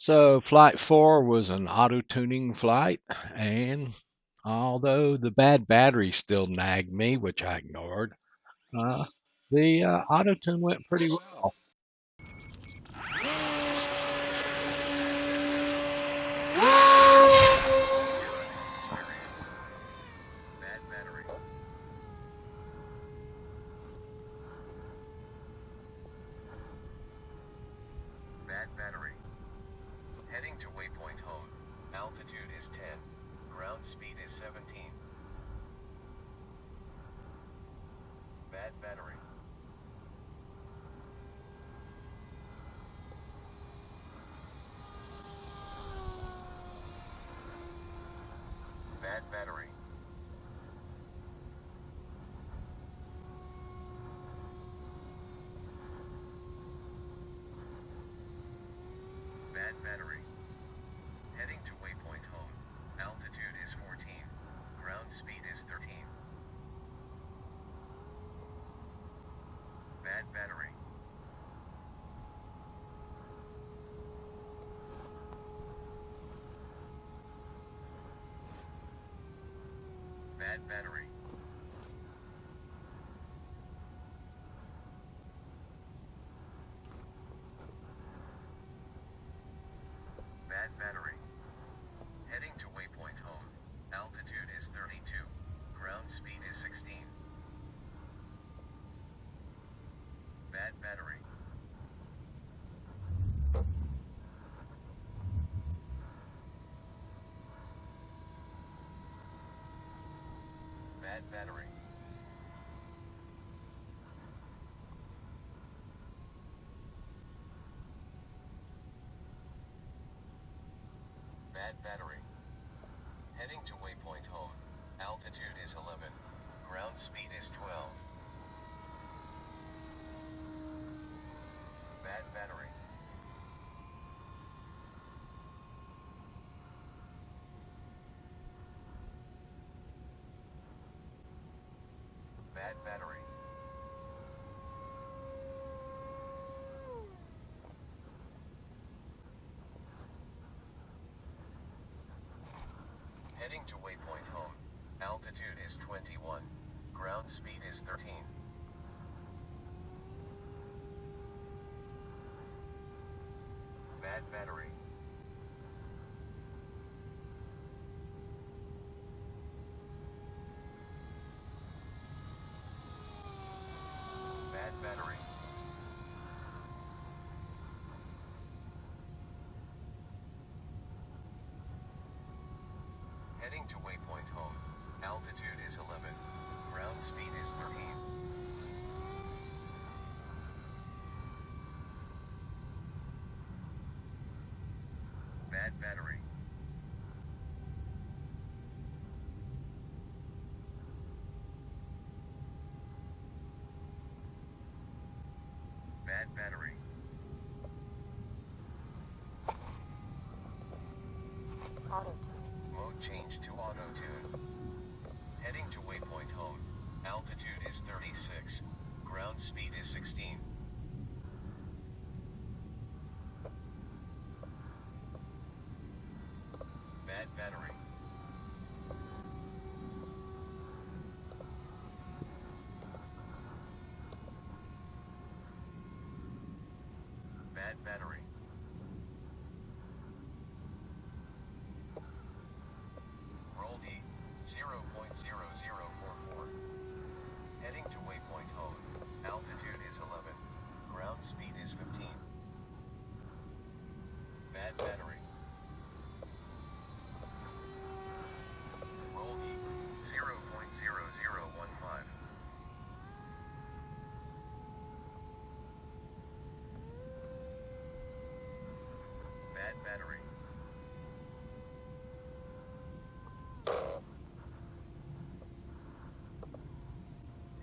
So flight 4 was an auto-tuning flight, and although the bad battery still nagged me, which I ignored, uh, the auto-tune went pretty well. Experience. Bad battery. Bad battery. Heading to waypoint home. Altitude is 10. Ground speed is 17. Bad battery. Bad battery. Bad battery. Heading to waypoint home. Altitude is 14. Ground speed is 13. Bad battery. Bad battery. Bad battery. Heading to waypoint home. Altitude is 32. Ground speed is 16. Bad battery. Bad battery. Bad battery. Heading to waypoint home. Altitude is 11. Ground speed is 12. Bad battery. Bad battery. Heading to waypoint home. Altitude is 21. Ground speed is 13. Bad battery. Bad battery. Heading to waypoint home. Altitude is 11. Ground speed is 13. Bad battery. Bad battery. Autotune. Mode change to Autotune. Heading to waypoint home. Altitude is 36. Ground speed is 16. Bad battery. Bad battery. Roll D 0.0044. Heading to waypoint home. Altitude is 11. Ground speed is 15. Bad battery. Roll D 0.0015. Bad battery.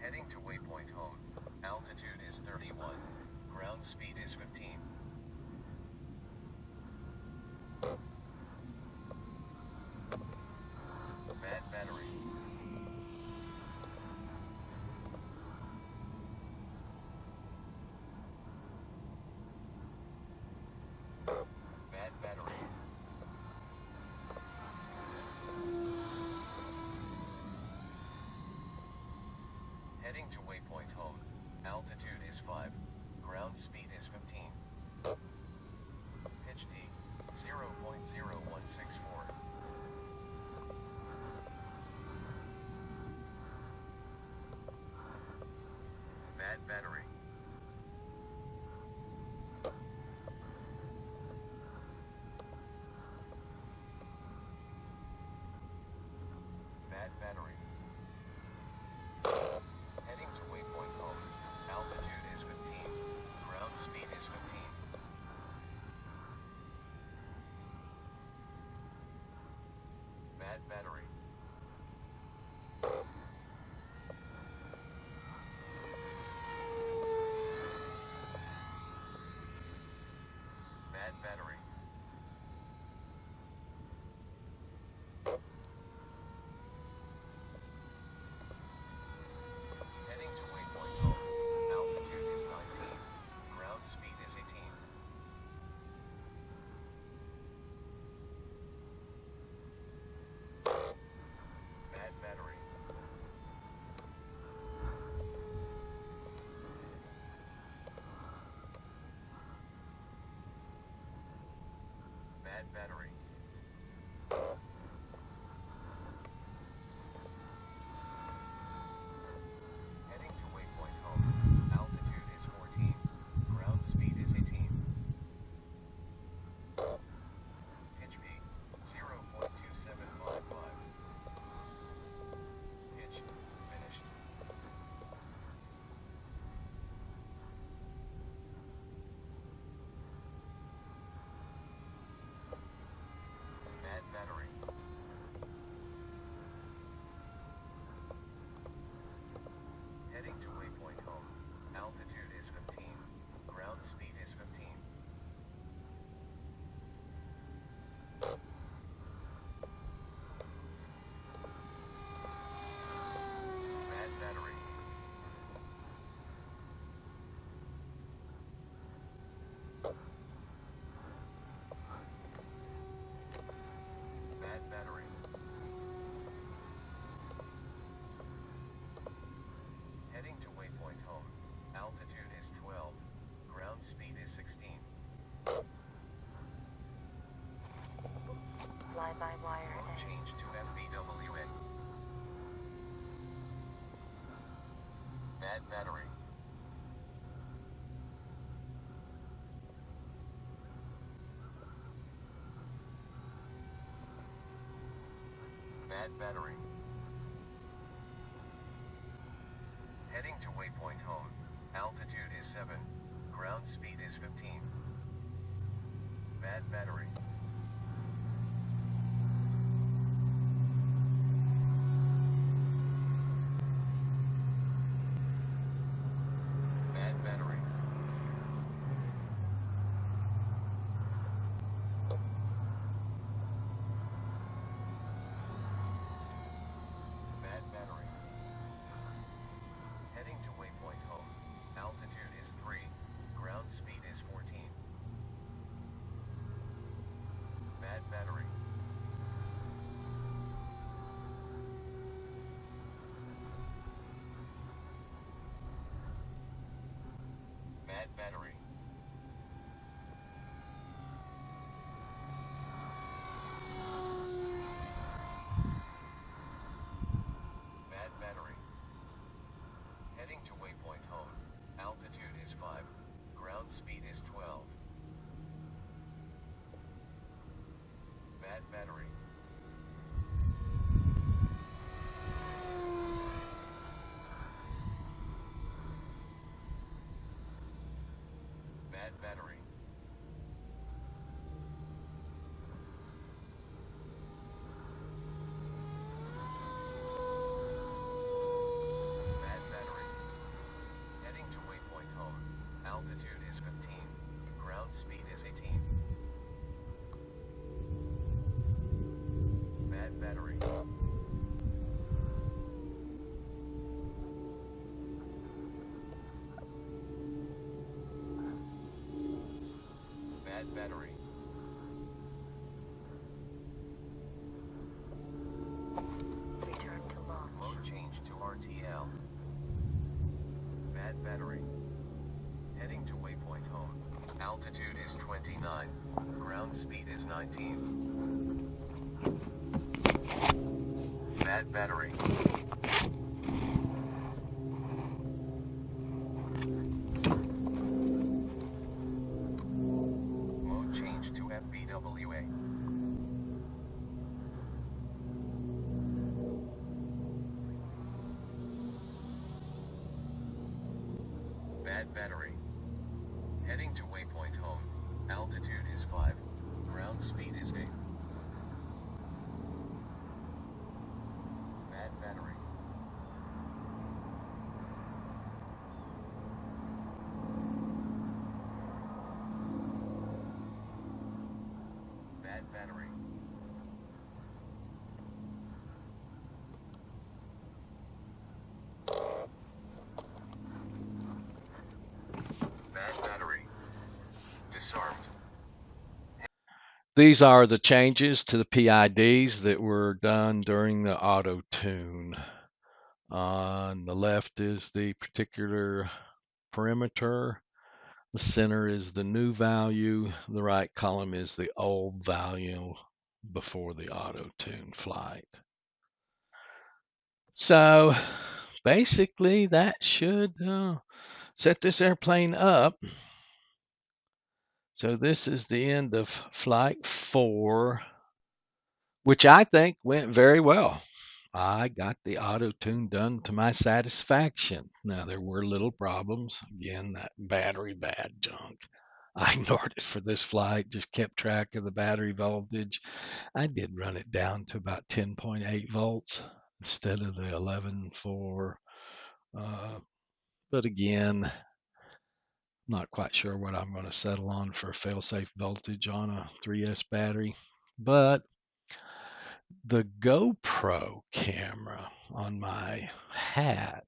Heading to waypoint home. Altitude is 31. Ground speed is 15. Bad battery. Bad battery. Heading to waypoint home. Altitude is 5. Ground speed is 15. Pitch D, 0.0164. Bad battery. Bad battery. Heading to waypoint home. Altitude is 15. Ground speed is 15. Bad battery. Bad battery. Heading to waypoint home. Altitude is 19. Ground speed is 18. Bad battery. Bad battery. Heading to waypoint home. Altitude is 14. Ground speed is 18. Pitch B, 0.2755. Pitch finished. Bad battery. Heading to waypoint home. Altitude is 15. Ground speed is 15. Bad battery. Bad battery. Heading to waypoint home. Altitude is 12. Ground speed is 16. Fly-by-wire Road A. change to FBWN. Bad battery. Bad battery. Heading to waypoint home. Altitude is 7. Ground speed is 15. Bad battery. Bad battery. Bad battery. Heading to waypoint home. Altitude is 3. Ground speed is 14. Bad battery. Bad battery. Bad battery. Heading to waypoint home. Altitude is 5. Ground speed is 12. Bad battery. Bad battery. Bad battery. Heading to waypoint home. Altitude is 15. Ground speed is 18. Bad battery. Bad battery. Return to launch. Mode change to RTL. Bad battery. Heading to waypoint home. Altitude is 29. Ground speed is 19. Bad battery. Mode change to FBWA. Bad battery. Heading to waypoint home. Altitude is 5. Ground speed is 8. Bad battery. Bad battery. Bad battery. Disarmed. These are the changes to the PIDs that were done during the auto tune. On the left is the particular perimeter. The center is the new value. The right column is the old value before the auto tune flight. So basically, that should set this airplane up. So this is the end of flight 4, which I think went very well. I got the auto tune done to my satisfaction. Now, there were little problems. Again, that battery bad junk. I ignored it for this flight, just kept track of the battery voltage. I did run it down to about 10.8 volts instead of the 11.4. But again, not quite sure what I'm going to settle on for fail-safe voltage on a 3S battery. But the GoPro camera on my hat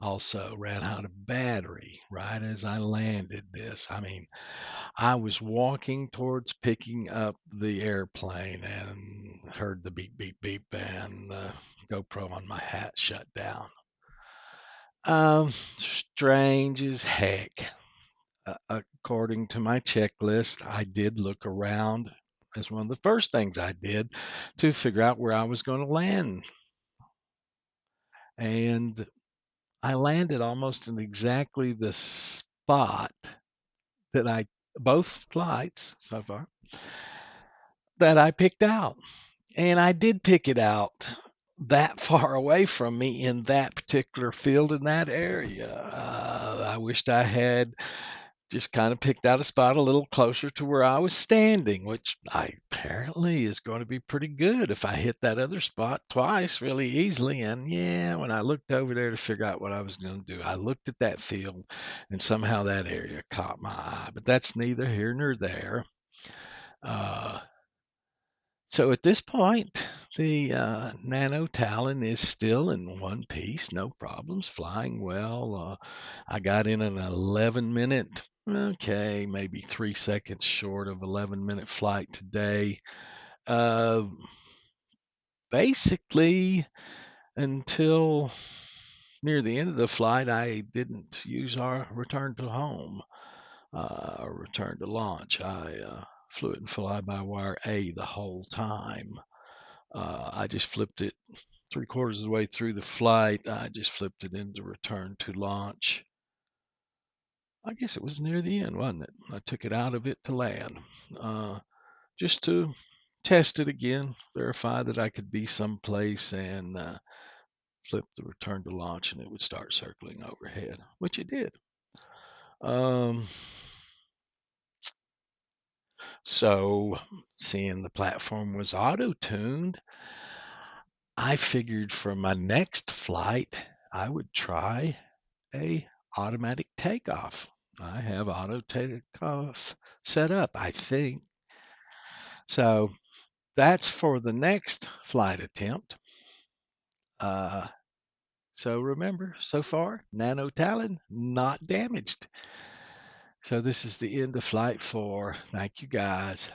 also ran out of battery right as I landed this. I mean, I was walking towards picking up the airplane and heard the beep, beep, beep, and the GoPro on my hat shut down. Strange as heck. According to my checklist, I did look around as one of the first things I did to figure out where I was going to land. And I landed almost in exactly the spot that both flights so far, that I picked out. And I did pick it out that far away from me in that particular field in that area. I wished I had just kind of picked out a spot a little closer to where I was standing, which apparently is going to be pretty good if I hit that other spot twice really easily. And yeah, when I looked over there to figure out what I was going to do, I looked at that field and somehow that area caught my eye. But that's neither here nor there. Uh, so at this point, the Nano Talon is still in one piece, no problems, flying well. I got in an 11-minute, okay, maybe 3 seconds short of 11-minute flight today. Uh, Basically, until near the end of the flight, I didn't use our return to home, or return to launch. I flew it in fly-by-wire A the whole time. I just flipped it 3/4 of the way through the flight. I just flipped it into return to launch. I guess it was near the end, wasn't it? I took it out of it to land, just to test it again, verify that I could be someplace, and flip the return to launch, and it would start circling overhead, which it did. Um, so, seeing the platform was auto-tuned, I figured for my next flight, I would try a automatic takeoff. I have auto takeoff set up, I think. So that's for the next flight attempt. Uh, so remember, so far, Nano Talon not damaged. So this is the end of flight 4. Thank you guys.